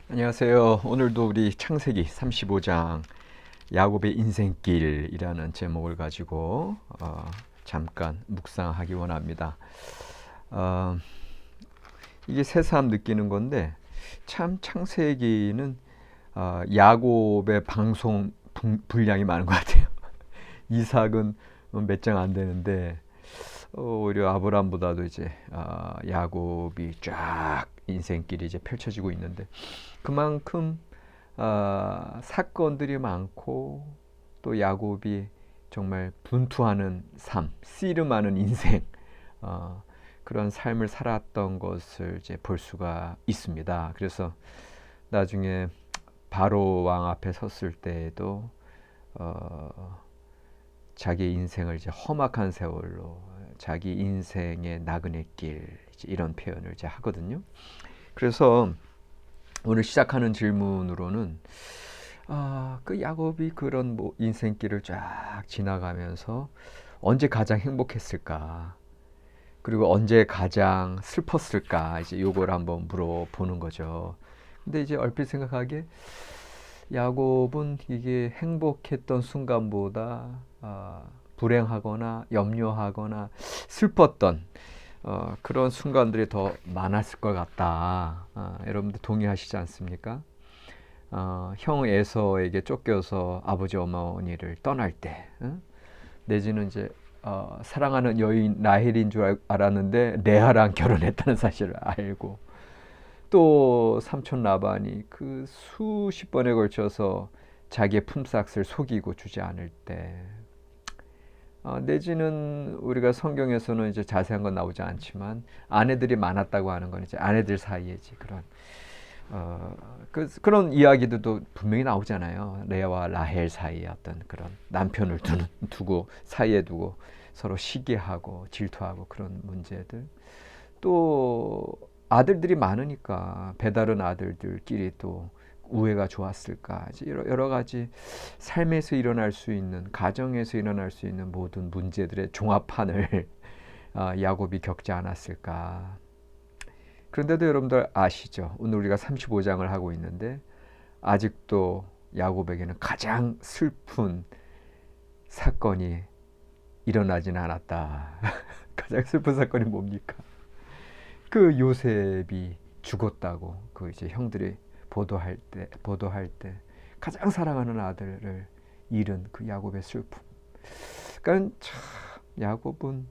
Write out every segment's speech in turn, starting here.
안녕하세요. 오늘도 우리 창세기 35장 야곱의 인생길이라는 제목을 가지고 잠깐 묵상하기 원합니다. 어, 이게 새삼 느끼는 건데 참 창세기는 야곱의 방송 분량이 많은 것 같아요. 이삭은 몇 장 안 되는데 오히려 아브람보다도 이제 야곱이 쫙 인생길이 이제 펼쳐지고 있는데 그만큼 사건들이 많고 또 야곱이 정말 분투하는 삶, 씨름하는 인생 그런 삶을 살았던 것을 이제 볼 수가 있습니다. 그래서 나중에 바로 왕 앞에 섰을 때에도 자기 인생을 이제 험악한 세월로 자기 인생의 나그네 길 이런 표현을 이제 하거든요. 그래서 오늘 시작하는 질문으로는 그 야곱이 그런 뭐 인생길을 쫙 지나가면서 언제 가장 행복했을까? 그리고 언제 가장 슬펐을까? 이제 요걸 한번 물어보는 거죠. 근데 이제 얼핏 생각하기에 야곱은 이게 행복했던 순간보다 불행하거나 염려하거나 슬펐던 그런 순간들이 더 많았을 것 같다. 여러분들 동의하시지 않습니까? 형 에서에게 쫓겨서 아버지 어머니를 떠날 때, 내지는 이제 사랑하는 여인 라헬인 줄 알았는데 레아랑 결혼했다는 사실을 알고, 또 삼촌 라반이 그 수십 번에 걸쳐서 자기의 품삯을 속이고 주지 않을 때, 내지는 우리가 성경에서는 이제 자세한 건 나오지 않지만 아내들이 많았다고 하는 건 이제 아내들 사이에지 그런 그런 이야기들도 분명히 나오잖아요. 레아와 라헬 사이에 어떤 그런 남편을 두고 사이에 두고 서로 시기하고 질투하고 그런 문제들. 또 아들들이 많으니까 배다른 아들들끼리 또 우애가 좋았을까. 여러 가지 삶에서 일어날 수 있는, 가정에서 일어날 수 있는 모든 문제들의 종합판을 야곱이 겪지 않았을까. 그런데도 여러분들 아시죠? 오늘 우리가 35장을 하고 있는데 아직도 야곱에게는 가장 슬픈 사건이 일어나지는 않았다. 가장 슬픈 사건이 뭡니까? 그 요셉이 죽었다고 그 이제 형들이 보도할 때 가장 사랑하는 아들을 잃은 그 야곱의 슬픔. 그러니까 참 야곱은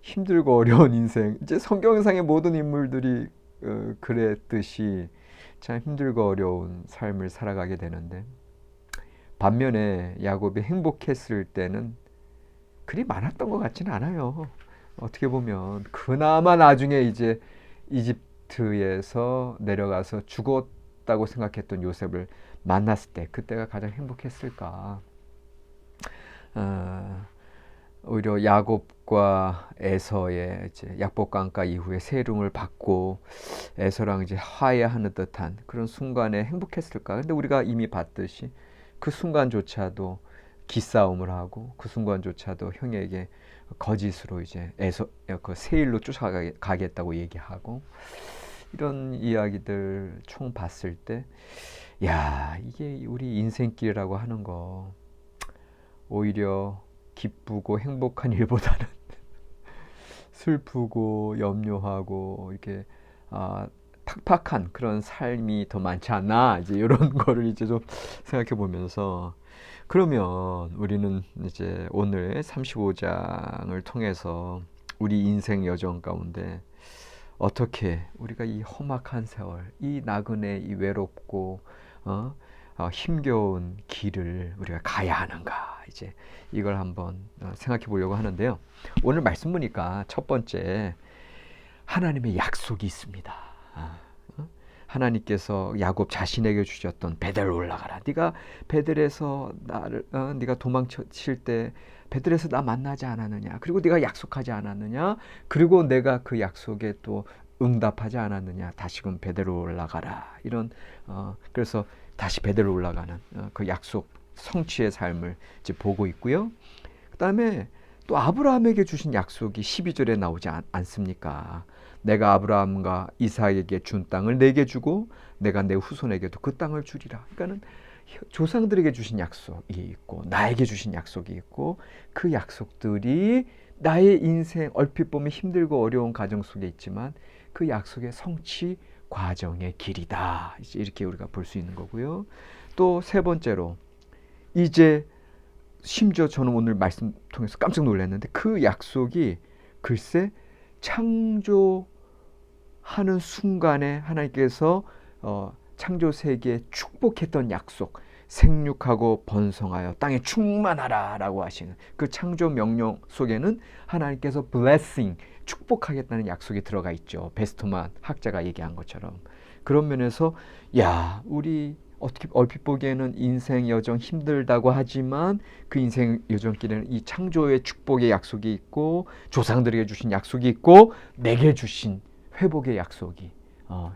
힘들고 어려운 인생. 이제 성경상의 모든 인물들이 그랬듯이 참 힘들고 어려운 삶을 살아가게 되는데 반면에 야곱이 행복했을 때는 그리 많았던 것 같지는 않아요. 어떻게 보면 그나마 나중에 이제 이집트에서 내려가서 죽었다고 생각했던 요셉을 만났을 때 그때가 가장 행복했을까. 어, 오히려 야곱과 에서의 이제 약복강가 이후에 세lum을 받고 에서랑 이제 화해하는 듯한 그런 순간에 행복했을까? 근데 우리가 이미 봤듯이 그 순간조차도 기싸움을 하고 그 순간조차도 형에게 거짓으로 이제 에서 그 세일로 쫓아가겠다고 얘기하고 이런 이야기들 총 봤을 때, 야, 이게 우리 인생길이라고 하는 거 오히려 기쁘고 행복한 일보다는 슬프고 염려하고 이렇게 팍팍한 그런 삶이 더 많지 않나 이제 이런 거를 이제 좀 생각해 보면서 그러면 우리는 이제 오늘 35장을 통해서 우리 인생 여정 가운데 어떻게 우리가 이 험악한 세월, 이 나그네, 이 외롭고 힘겨운 길을 우리가 가야 하는가 이제 이걸 한번 생각해 보려고 하는데요. 오늘 말씀 보니까 첫 번째 하나님의 약속이 있습니다. 하나님께서 야곱 자신에게 주셨던 베델로 올라가라. 네가 베델에서 나를 네가 도망칠 때 베델에서 나 만나지 않았느냐? 그리고 네가 약속하지 않았느냐? 그리고 내가 그 약속에 또 응답하지 않았느냐? 다시금 베델로 올라가라. 이런 그래서 다시 베델로 올라가는 그 약속 성취의 삶을 이제 보고 있고요. 그다음에 또 아브라함에게 주신 약속이 12절에 나오지 않습니까? 내가 아브라함과 이삭에게 준 땅을 내게 주고 내가 내 후손에게도 그 땅을 주리라. 그러니까는 조상들에게 주신 약속이 있고 나에게 주신 약속이 있고 그 약속들이 나의 인생 얼핏 보면 힘들고 어려운 가정 속에 있지만 그 약속의 성취 과정의 길이다. 이제 이렇게 우리가 볼 수 있는 거고요. 또 세 번째로 이제 심지어 저는 오늘 말씀 통해서 깜짝 놀랐는데 그 약속이 글쎄 창조하는 순간에 하나님께서 창조 세계에 축복했던 약속, 생육하고 번성하여 땅에 충만하라 라고 하시는 그 창조 명령 속에는 하나님께서 blessing, 축복하겠다는 약속이 들어가 있죠. 베스트만 학자가 얘기한 것처럼. 그런 면에서 야, 우리 어떻게 얼핏 보기에는 인생 여정 힘들다고 하지만 그 인생 여정길에는 이 창조의 축복의 약속이 있고 조상들에게 주신 약속이 있고 내게 주신 회복의 약속이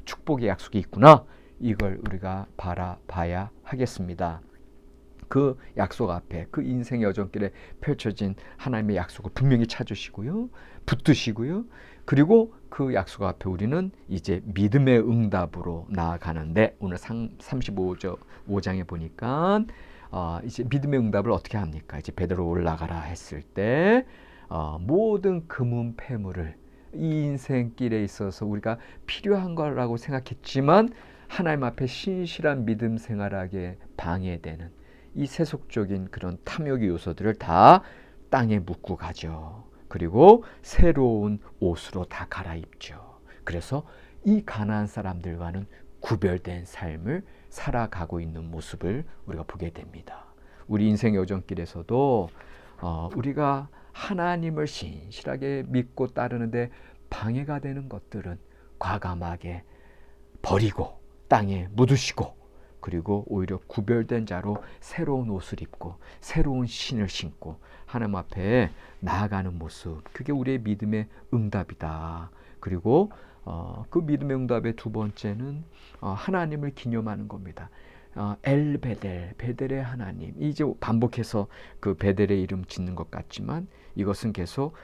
축복의 약속이 있구나. 이걸 우리가 바라봐야 하겠습니다. 그 약속 앞에 그 인생 여정길에 펼쳐진 하나님의 약속을 분명히 찾으시고요. 붙드시고요. 그리고 그 약속 앞에 우리는 이제 믿음의 응답으로 나아가는데 오늘 35장에 보니까 이제 믿음의 응답을 어떻게 합니까? 이제 베드로 올라가라 했을 때 모든 금은 패물을 이 인생길에 있어서 우리가 필요한 거라고 생각했지만 하나님 앞에 신실한 믿음 생활하기에 방해되는 이 세속적인 그런 탐욕의 요소들을 다 땅에 묻고 가죠. 그리고 새로운 옷으로 다 갈아입죠. 그래서 이 가나안 사람들과는 구별된 삶을 살아가고 있는 모습을 우리가 보게 됩니다. 우리 인생 여정길에서도 우리가 하나님을 신실하게 믿고 따르는데 방해가 되는 것들은 과감하게 버리고 땅에 묻으시고 그리고 오히려 구별된 자로 새로운 옷을 입고 새로운 신을 신고 하나님 앞에 나아가는 모습, 그게 우리의 믿음의 응답이다. 그리고 그 믿음의 응답의 두 번째는 하나님을 기념하는 겁니다. 엘베델, 베델의 하나님. 이제 반복해서 그 베델의 이름 짓는 것 같지만 이것은 계속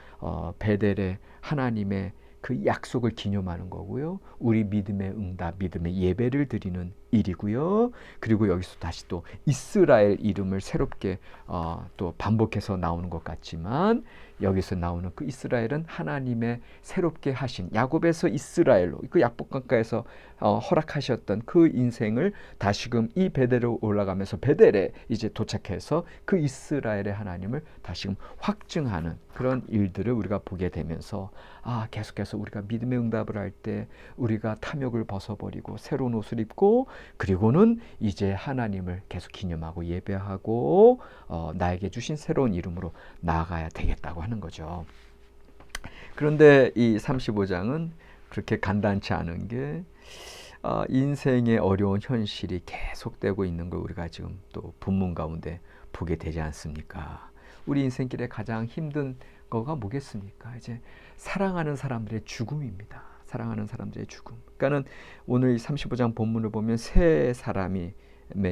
베델의 하나님의 그 약속을 기념하는 거고요. 우리 믿음의 응답, 믿음의 예배를 드리는 일이고요. 그리고 여기서 다시 또 이스라엘 이름을 새롭게 또 반복해서 나오는 것 같지만 여기서 나오는 그 이스라엘은 하나님의 새롭게 하신 야곱에서 이스라엘로 그 약복강가에서 허락하셨던 그 인생을 다시금 이 베델로 올라가면서 베델에 이제 도착해서 그 이스라엘의 하나님을 다시금 확증하는 그런 일들을 우리가 보게 되면서 계속해서 우리가 믿음의 응답을 할 때 우리가 탐욕을 벗어버리고 새로운 옷을 입고 그리고는 이제 하나님을 계속 기념하고 예배하고 나에게 주신 새로운 이름으로 나아가야 되겠다고 하는 거죠. 그런데 이 35장은 그렇게 간단치 않은 게 인생의 어려운 현실이 계속되고 있는 걸 우리가 지금 또 본문 가운데 보게 되지 않습니까? 우리 인생길에 가장 힘든 거가 뭐겠습니까? 이제 사랑하는 사람들의 죽음입니다. 사랑하는 사람들의 죽음. 그러니까는 오늘 35장 본문을 보면 세 사람의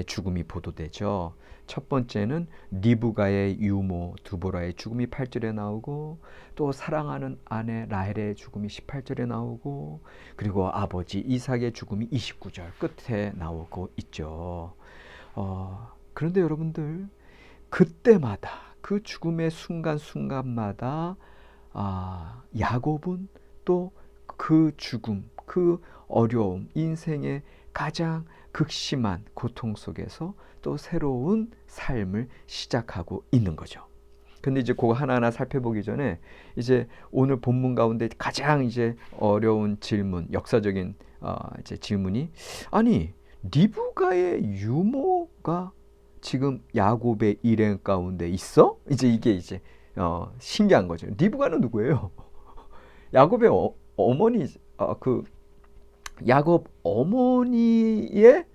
죽음이 보도되죠. 첫 번째는 리브가의 유모 드보라의 죽음이 8절에 나오고 또 사랑하는 아내 라헬의 죽음이 18절에 나오고 그리고 아버지 이삭의 죽음이 29절 끝에 나오고 있죠. 그런데 여러분들 그때마다 그 죽음의 순간순간마다 야곱은 또 그 죽음, 그 어려움, 인생의 가장 극심한 고통 속에서 또 새로운 삶을 시작하고 있는 거죠. 근데 이제 그거 하나하나 살펴보기 전에 이제 오늘 본문 가운데 가장 이제 어려운 질문, 역사적인 이제 질문이 아니 리브가의 유모가 지금 야곱의 일행 가운데 있어? 이제 이게 이제 신기한 거죠. 리브가는 누구예요? 야곱의 어머니 그 야곱 어머니의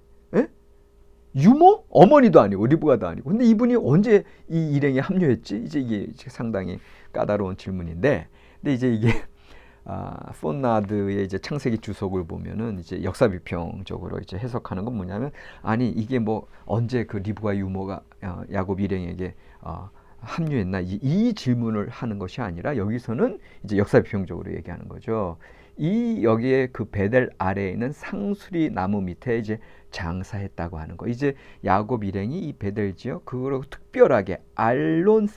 유모? 어머니도 아니고 리브가도 아니고 근데 이분이 언제 이 일행에 합류했지? 이제 이게 상당히 까다로운 질문인데 근데 이제 이게 폰나드의 이제 창세기 주석을 보면은 이제 역사 비평적으로 이제 해석하는 건 뭐냐면 아니 이게 뭐 언제 그 리브가 유모가 야곱 일행에게 합류했나 이 질문을 하는 것이 아니라 여기서는 이제 역사 비평적으로 얘기하는 거죠. 이 여기에 그 베델 아래에 있는 상수리 나무 밑에 이제 장사했다고 하는 거. 이제 야곱 일행이 이 베델 지역 그거로 특별하게 알론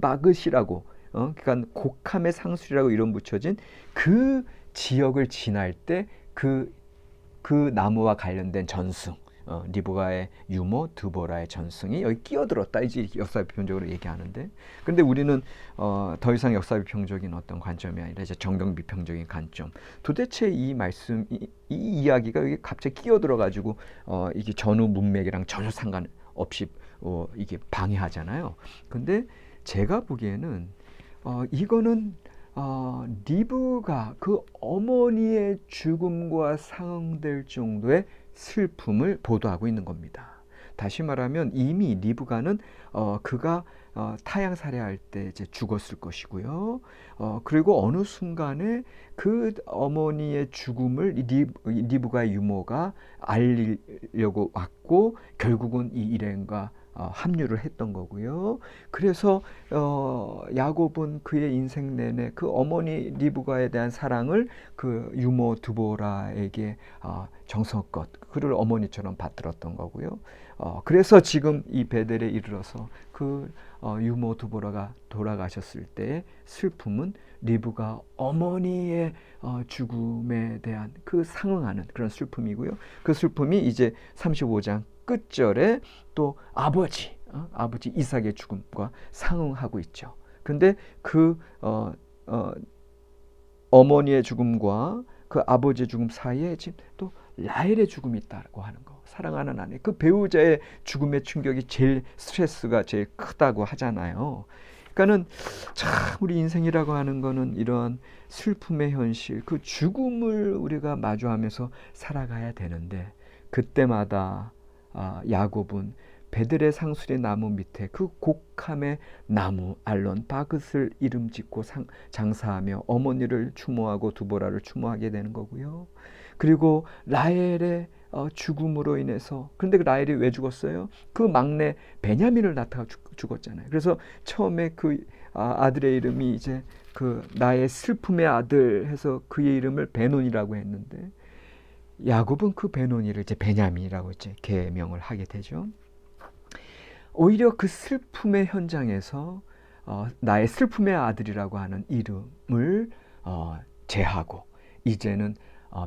바긋이라고 그러니까 곡함의 상수리라고 이름 붙여진 그 지역을 지날 때 그 나무와 관련된 전승 리브가의 유모 드보라의 전승이 여기 끼어들었다 이제 역사비평적으로 얘기하는데, 근데 우리는 더 이상 역사비평적인 어떤 관점이 아니라 이제 정경비평적인 관점, 도대체 이 말씀 이 이야기가 여기 갑자기 끼어들어 가지고 이게 전후 문맥이랑 전혀 상관없이 이게 방해하잖아요. 근데 제가 보기에는 이거는 리브가 그 어머니의 죽음과 상응될 정도의 슬픔을 보도하고 있는 겁니다. 다시 말하면 이미 리브가는 그가 타향살해할 때 이제 죽었을 것이고요. 그리고 어느 순간에 그 어머니의 죽음을 리브가의 유모가 알리려고 왔고 결국은 이 일행과 합류를 했던 거고요. 그래서 야곱은 그의 인생 내내 그 어머니 리브가에 대한 사랑을 그 유모 드보라에게 정성껏 그를 어머니처럼 받들었던 거고요. 그래서 지금 이 베델에 이르러서 그 유모 드보라가 돌아가셨을 때의 슬픔은 리브가 어머니의 죽음에 대한 그 상응하는 그런 슬픔이고요. 그 슬픔이 이제 35장 끝절에 또 아버지 이삭의 죽음과 상응하고 있죠. 근데 그 어머니의 죽음과 그 아버지의 죽음 사이에 지금 또 라헬의 죽음이 있다고 하는 거. 사랑하는 아내, 그 배우자의 죽음의 충격이 제일 스트레스가 제일 크다고 하잖아요. 그러니까는 참 우리 인생이라고 하는 거는 이러한 슬픔의 현실, 그 죽음을 우리가 마주하면서 살아가야 되는데, 그때마다 야곱은 베들의 상수리 나무 밑에 그 곡함의 나무 알론 바긋을 이름 짓고 장사하며 어머니를 추모하고 두보라를 추모하게 되는 거고요. 그리고 라헬의 죽음으로 인해서, 그런데 그 라헬이 왜 죽었어요? 그 막내 베냐민을 낳다가 죽었잖아요. 그래서 처음에 그 아들의 이름이 이제 그 나의 슬픔의 아들 해서 그의 이름을 베논이라고 했는데, 야곱은 그 베논이를 이제 베냐민이라고 이제 개명을 하게 되죠. 오히려 그 슬픔의 현장에서 나의 슬픔의 아들이라고 하는 이름을 제하고 이제는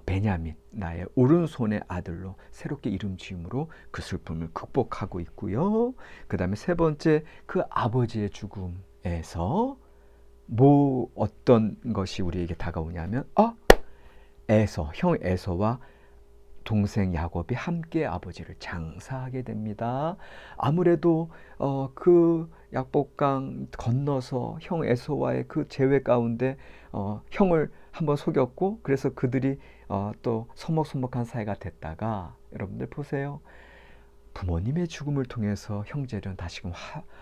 베냐민, 나의 오른손의 아들로 새롭게 이름 지음으로 그 슬픔을 극복하고 있고요. 그 다음에 세 번째, 그 아버지의 죽음에서 어떤 것이 우리에게 다가오냐면 형 에서와 동생 야곱이 함께 아버지를 장사하게 됩니다. 아무래도 그 약복강 건너서 형 에서와의 그 재회 가운데 형을 한번 속였고, 그래서 그들이 또 서먹서먹한 사이가 됐다가, 여러분들 보세요. 부모님의 죽음을 통해서 형제들은 다시금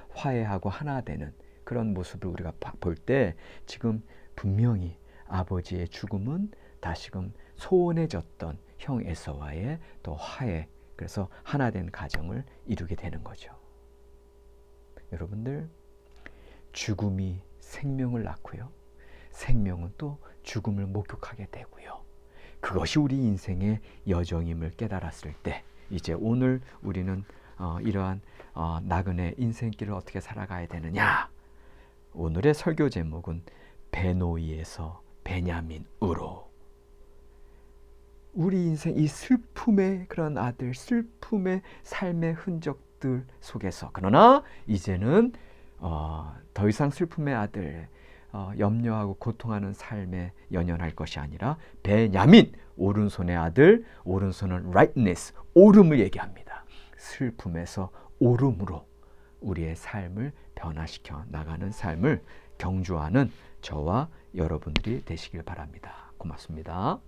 화해하고 하나 되는 그런 모습을 우리가 볼 때, 지금 분명히 아버지의 죽음은 다시금 소원해졌던 형 에서와의 또 화해, 그래서 하나 된 가정을 이루게 되는 거죠. 여러분들, 죽음이 생명을 낳고요, 생명은 또 죽음을 목격하게 되고요. 그것이 우리 인생의 여정임을 깨달았을 때, 이제 오늘 우리는 이러한 나그네 인생길을 어떻게 살아가야 되느냐. 오늘의 설교 제목은 베노이에서 베냐민으로. 우리 인생 이 슬픔의 그런 아들, 슬픔의 삶의 흔적들 속에서, 그러나 이제는 더 이상 슬픔의 아들, 염려하고 고통하는 삶에 연연할 것이 아니라 베냐민, 오른손의 아들, 오른손은 rightness, 오름을 얘기합니다. 슬픔에서 오름으로 우리의 삶을 변화시켜 나가는 삶을 경주하는 저와 여러분들이 되시길 바랍니다. 고맙습니다.